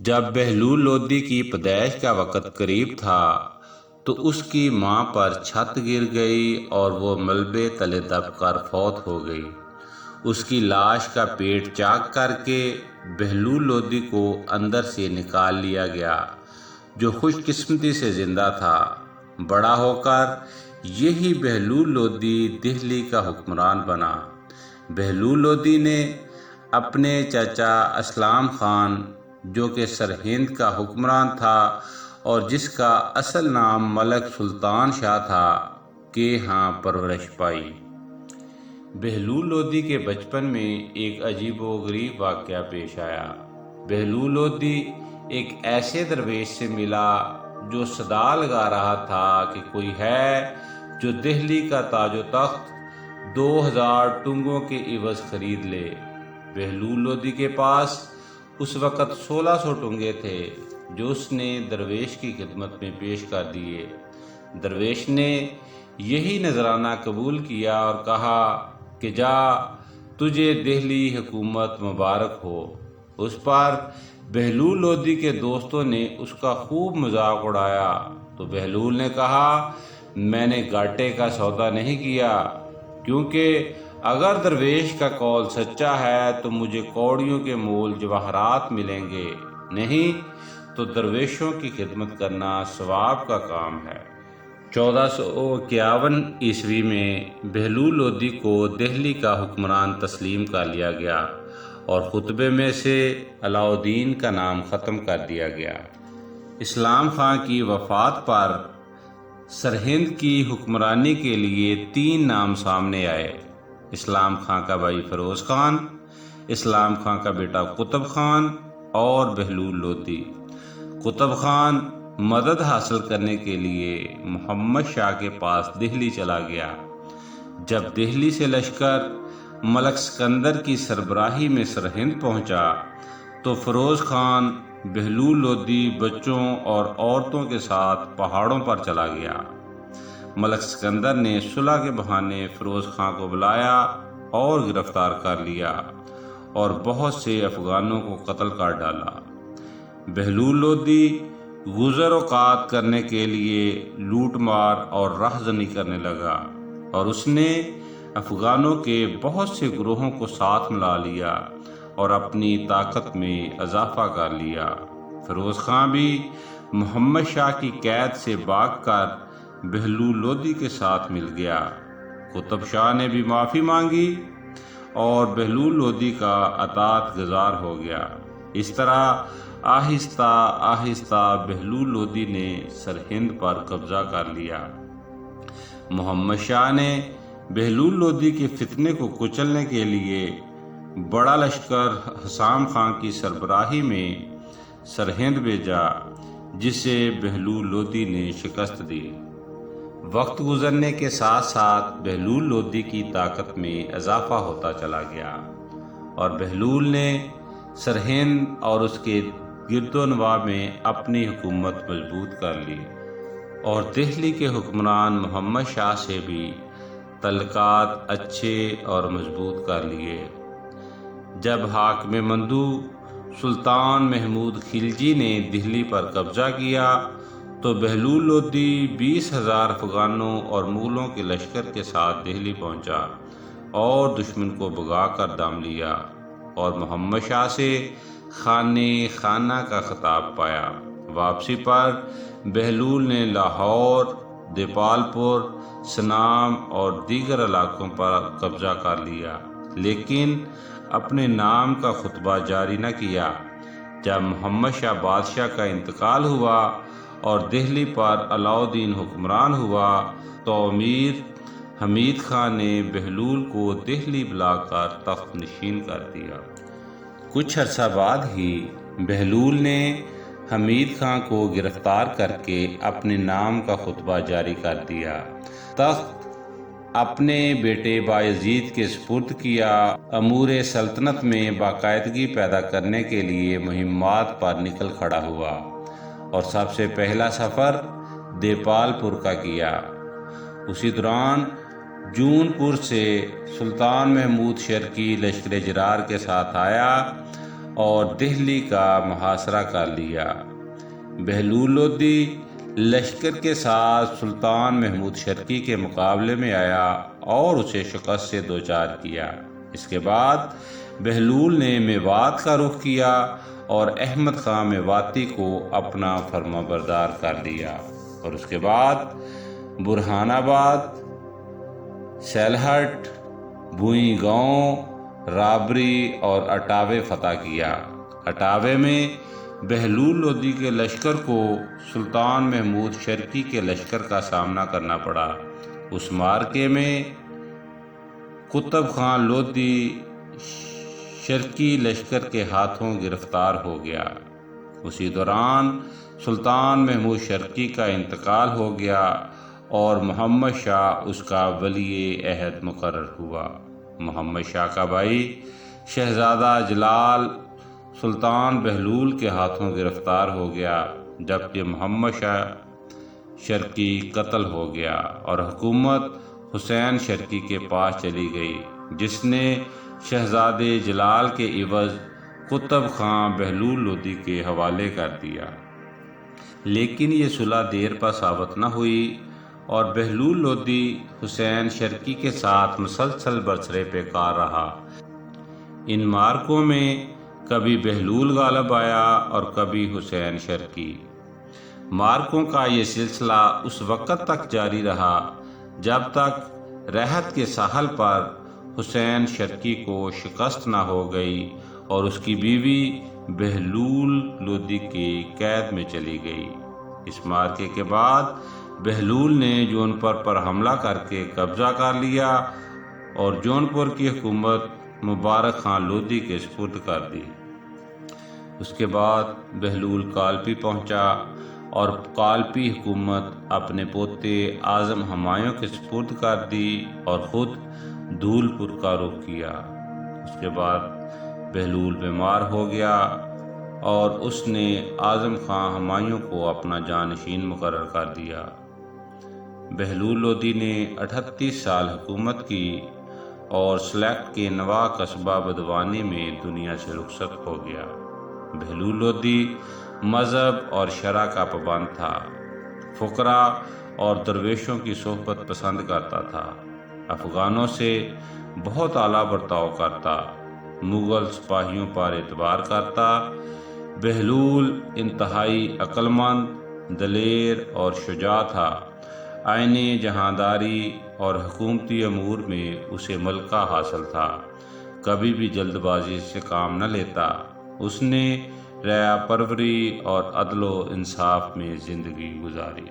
جب بہلول لودھی کی پیدائش کا وقت قریب تھا تو اس کی ماں پر چھت گر گئی اور وہ ملبے تلے دب کر فوت ہو گئی۔ اس کی لاش کا پیٹ چاک کر کے بہلول لودھی کو اندر سے نکال لیا گیا، جو خوش قسمتی سے زندہ تھا۔ بڑا ہو کر یہی بہلول لودھی دہلی کا حکمران بنا۔ بہلول لودھی نے اپنے چچا اسلام خان، جو کہ سرہند کا حکمران تھا اور جس کا اصل نام ملک سلطان شاہ تھا، کے ہاں پرورش پائی۔ بہلول لودھی کے بچپن میں ایک عجیب و غریب واقعہ پیش آیا۔ بہلول لودھی ایک ایسے درویش سے ملا جو صدا لگا رہا تھا کہ کوئی ہے جو دہلی کا تاج و تخت 2000 ٹنگوں کے عوض خرید لے۔ بہلول لودھی کے پاس اس وقت 1600 ٹنگے تھے جو اس نے درویش کی خدمت میں پیش کر دیے۔ درویش نے یہی نذرانہ قبول کیا اور کہا کہ جا، تجھے دہلی حکومت مبارک ہو۔ اس پر بہلول لودھی کے دوستوں نے اس کا خوب مذاق اڑایا تو بہلول نے کہا، میں نے گھاٹے کا سودا نہیں کیا، کیونکہ اگر درویش کا قول سچا ہے تو مجھے کوڑیوں کے مول جواہرات ملیں گے، نہیں تو درویشوں کی خدمت کرنا ثواب کا کام ہے۔ 1451 عیسوی میں بہلول لودھی کو دہلی کا حکمران تسلیم کر لیا گیا اور خطبے میں سے علاء الدین کا نام ختم کر دیا گیا۔ اسلام خان کی وفات پر سرہند کی حکمرانی کے لیے 3 نام سامنے آئے: اسلام خان کا بھائی فیروز خان، اسلام خان کا بیٹا قطب خان اور بہلول لودھی۔ قطب خان مدد حاصل کرنے کے لیے محمد شاہ کے پاس دہلی چلا گیا۔ جب دہلی سے لشکر ملک سکندر کی سربراہی میں سرہند پہنچا تو فیروز خان بہلول لودھی بچوں اور عورتوں کے ساتھ پہاڑوں پر چلا گیا۔ ملک سکندر نے صلح کے بہانے فیروز خان کو بلایا اور گرفتار کر لیا اور بہت سے افغانوں کو قتل کر ڈالا۔ بہلول لودھی گزر اوقات کرنے کے لیے لوٹ مار اور راہزنی کرنے لگا اور اس نے افغانوں کے بہت سے گروہوں کو ساتھ ملا لیا اور اپنی طاقت میں اضافہ کر لیا۔ فیروز خان بھی محمد شاہ کی قید سے بھاگ کر بہلول لودھی کے ساتھ مل گیا۔ قطب شاہ نے بھی معافی مانگی اور بہلول لودھی کا اطاعت گزار ہو گیا۔ اس طرح آہستہ آہستہ بہلول لودھی نے سرہند پر قبضہ کر لیا۔ محمد شاہ نے بہلول لودھی کے فتنے کو کچلنے کے لیے بڑا لشکر حسام خان کی سربراہی میں سرہند بھیجا، جسے بہلول لودھی نے شکست دی۔ وقت گزرنے کے ساتھ ساتھ بہلول لودھی کی طاقت میں اضافہ ہوتا چلا گیا اور بہلول نے سرہند اور اس کے گرد و نواح میں اپنی حکومت مضبوط کر لی اور دہلی کے حکمران محمد شاہ سے بھی تعلقات اچھے اور مضبوط کر لیے۔ جب حاکم مندو سلطان محمود خلجی نے دہلی پر قبضہ کیا تو بہلول لودھی 20,000 افغانوں اور مغلوں کے لشکر کے ساتھ دہلی پہنچا اور دشمن کو بھگا کر دام لیا اور محمد شاہ سے خانے خانہ کا خطاب پایا۔ واپسی پر بہلول نے لاہور، دیپال پور، سنام اور دیگر علاقوں پر قبضہ کر لیا، لیکن اپنے نام کا خطبہ جاری نہ کیا۔ جب محمد شاہ بادشاہ کا انتقال ہوا اور دہلی پر علاء الدین حکمران ہوا تو امیر حمید خان نے بہلول کو دہلی بلا کر تخت نشین کر دیا۔ کچھ عرصہ بعد ہی بہلول نے حمید خان کو گرفتار کر کے اپنے نام کا خطبہ جاری کر دیا۔ تخت اپنے بیٹے بایزید کے سپرد کیا۔ امور سلطنت میں باقاعدگی پیدا کرنے کے لیے مہمات پر نکل کھڑا ہوا اور سب سے پہلا سفر دیپال پور کا کیا۔ اسی دوران جون پور سے سلطان محمود شرقی لشکر جرار کے ساتھ آیا اور دہلی کا محاصرہ کر لیا۔ بہلول لودھی لشکر کے ساتھ سلطان محمود شرقی کے مقابلے میں آیا اور اسے شکست سے دوچار کیا۔ اس کے بعد بہلول نے میوات کا رخ کیا اور احمد خان میواتی کو اپنا فرما بردار کر لیا، اور اس کے بعد برہان آباد، سیلہٹ، بھوئی گاؤں، رابری اور اٹاوے فتح کیا۔ اٹاوے میں بہلول لودھی کے لشکر کو سلطان محمود شرقی کے لشکر کا سامنا کرنا پڑا۔ اس معرکے میں قطب خان لودھی شرقی لشکر کے ہاتھوں گرفتار ہو گیا۔ اسی دوران سلطان محمود شرقی کا انتقال ہو گیا اور محمد شاہ اس کا ولی عہد مقرر ہوا۔ محمد شاہ کا بھائی شہزادہ جلال سلطان بہلول کے ہاتھوں گرفتار ہو گیا، جبکہ محمد شاہ شرقی قتل ہو گیا اور حکومت حسین شرقی کے پاس چلی گئی، جس نے شہزادے جلال کے عوض قطب خان بہلول لودھی کے حوالے کر دیا۔ لیکن یہ صلح دیر پا ثابت نہ ہوئی اور بہلول لودھی حسین شرقی کے ساتھ مسلسل برسر پیکار رہا۔ ان معرکوں میں کبھی بہلول غالب آیا اور کبھی حسین شرقی۔ معرکوں کا یہ سلسلہ اس وقت تک جاری رہا جب تک رحت کے ساحل پر حسین شرقی کو شکست نہ ہو گئی اور اس کی بیوی بہلول لودھی کی قید میں چلی گئی۔ اس معرکے کے بعد بہلول نے جونپور پر حملہ کر کے قبضہ کر لیا اور جونپور کی حکومت مبارک خان لودھی کے سپرد کر دی۔ اس کے بعد بہلول کالپی پہنچا اور کالپی حکومت اپنے پوتے اعظم ہمایوں کے سپرد کر دی اور خود دھولپور کا رخ کیا۔ اس کے بعد بہلول بیمار ہو گیا اور اس نے اعظم خان ہمایوں کو اپنا جانشین مقرر کر دیا۔ بہلول لودھی نے 38 سال حکومت کی اور سلیکٹ کے نواں قصبہ بدوانی میں دنیا سے رخصت ہو گیا۔ بہلول لودھی مذہب اور شرع کا پابند تھا، فقراء اور درویشوں کی صحبت پسند کرتا تھا، افغانوں سے بہت اعلیٰ برتاؤ کرتا، مغل سپاہیوں پر اعتبار کرتا۔ بہلول انتہائی عقل مند، دلیر اور شجاع تھا۔ عین جہانداری اور حکومتی امور میں اسے ملکہ حاصل تھا، کبھی بھی جلد بازی سے کام نہ لیتا۔ اس نے رعایا پروری اور عدل و انصاف میں زندگی گزاری۔